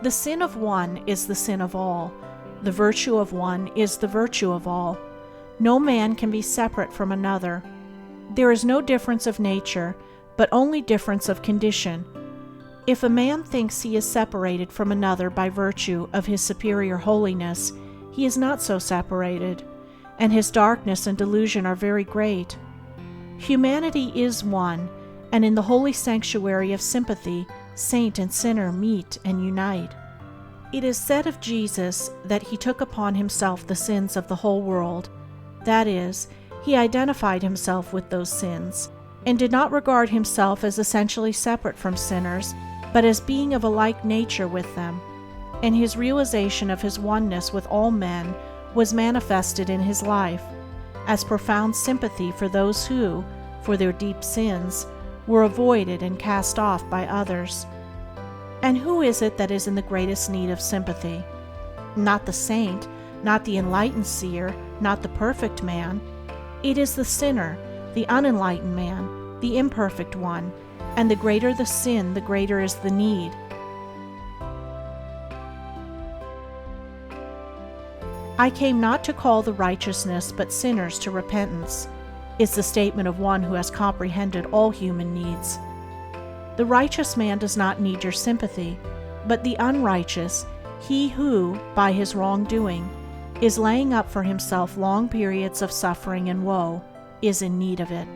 The sin of one is the sin of all. The virtue of one is the virtue of all. No man can be separate from another. There is no difference of nature, but only difference of condition. If a man thinks he is separated from another by virtue of his superior holiness, he is not so separated, and his darkness and delusion are very great. Humanity is one, and in the holy sanctuary of sympathy, saint and sinner meet and unite. It is said of Jesus that he took upon himself the sins of the whole world. That is, he identified himself with those sins, and did not regard himself as essentially separate from sinners, but as being of a like nature with them. And his realization of his oneness with all men was manifested in his life, as profound sympathy for those who, for their deep sins, were avoided and cast off by others. And who is it that is in the greatest need of sympathy? Not the saint, not the enlightened seer, not the perfect man. It is the sinner, the unenlightened man, the imperfect one, and the greater the sin, the greater is the need. I came not to call the righteousness, but sinners to repentance, is the statement of one who has comprehended all human needs. The righteous man does not need your sympathy, but the unrighteous, he who, by his wrongdoing, is laying up for himself long periods of suffering and woe, is in need of it.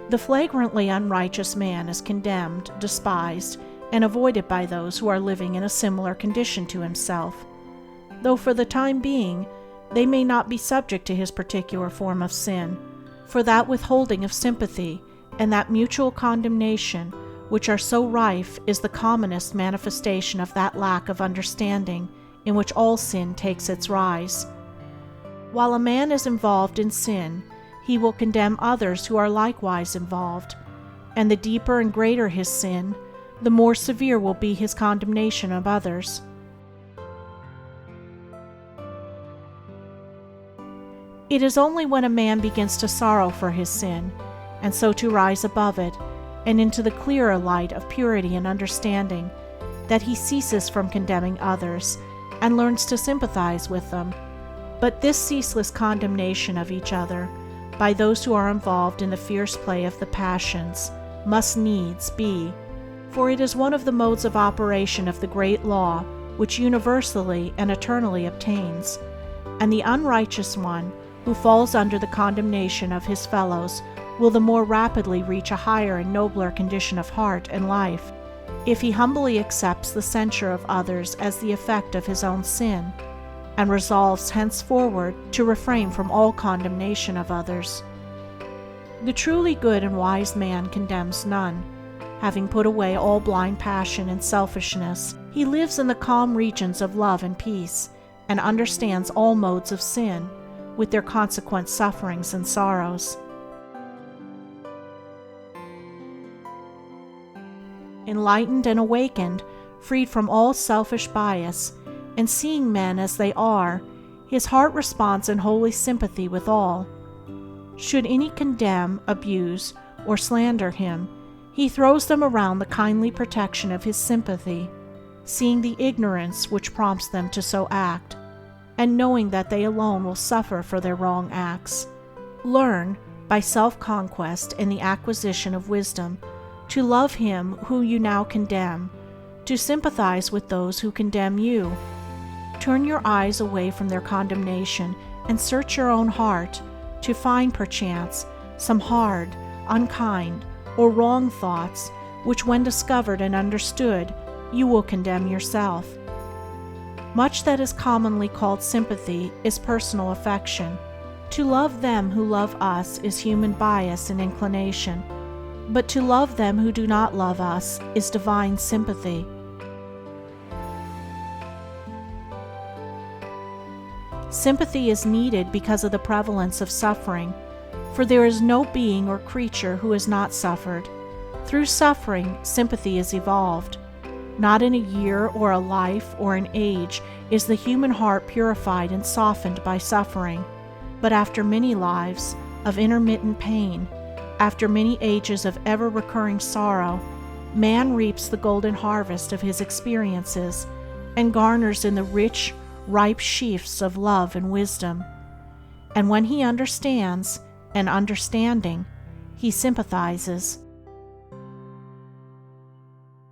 The flagrantly unrighteous man is condemned, despised, and avoided by those who are living in a similar condition to himself, though for the time being they may not be subject to his particular form of sin, for that withholding of sympathy and that mutual condemnation which are so rife is the commonest manifestation of that lack of understanding in which all sin takes its rise. While a man is involved in sin, he will condemn others who are likewise involved, and the deeper and greater his sin, the more severe will be his condemnation of others. It is only when a man begins to sorrow for his sin, and so to rise above it, and into the clearer light of purity and understanding, that he ceases from condemning others, and learns to sympathize with them. But this ceaseless condemnation of each other, by those who are involved in the fierce play of the passions, must needs be, for it is one of the modes of operation of the great law which universally and eternally obtains, and the unrighteous one, who falls under the condemnation of his fellows, will the more rapidly reach a higher and nobler condition of heart and life, if he humbly accepts the censure of others as the effect of his own sin, and resolves henceforward to refrain from all condemnation of others. The truly good and wise man condemns none. Having put away all blind passion and selfishness, he lives in the calm regions of love and peace, and understands all modes of sin, with their consequent sufferings and sorrows. Enlightened and awakened, freed from all selfish bias, and seeing men as they are, his heart responds in holy sympathy with all. Should any condemn, abuse, or slander him, he throws them around the kindly protection of his sympathy, seeing the ignorance which prompts them to so act, and knowing that they alone will suffer for their wrong acts. Learn, by self-conquest and the acquisition of wisdom, to love him whom you now condemn, to sympathize with those who condemn you. Turn your eyes away from their condemnation and search your own heart, to find perchance some hard, unkind, or wrong thoughts, which when discovered and understood, you will condemn yourself. Much that is commonly called sympathy is personal affection. To love them who love us is human bias and inclination, but to love them who do not love us is divine sympathy. Sympathy is needed because of the prevalence of suffering, for there is no being or creature who has not suffered. Through suffering, sympathy is evolved. Not in a year or a life or an age is the human heart purified and softened by suffering, but after many lives of intermittent pain, after many ages of ever-recurring sorrow, man reaps the golden harvest of his experiences, and garners in the rich, ripe sheaths of love and wisdom. And when he understands, and understanding, he sympathizes,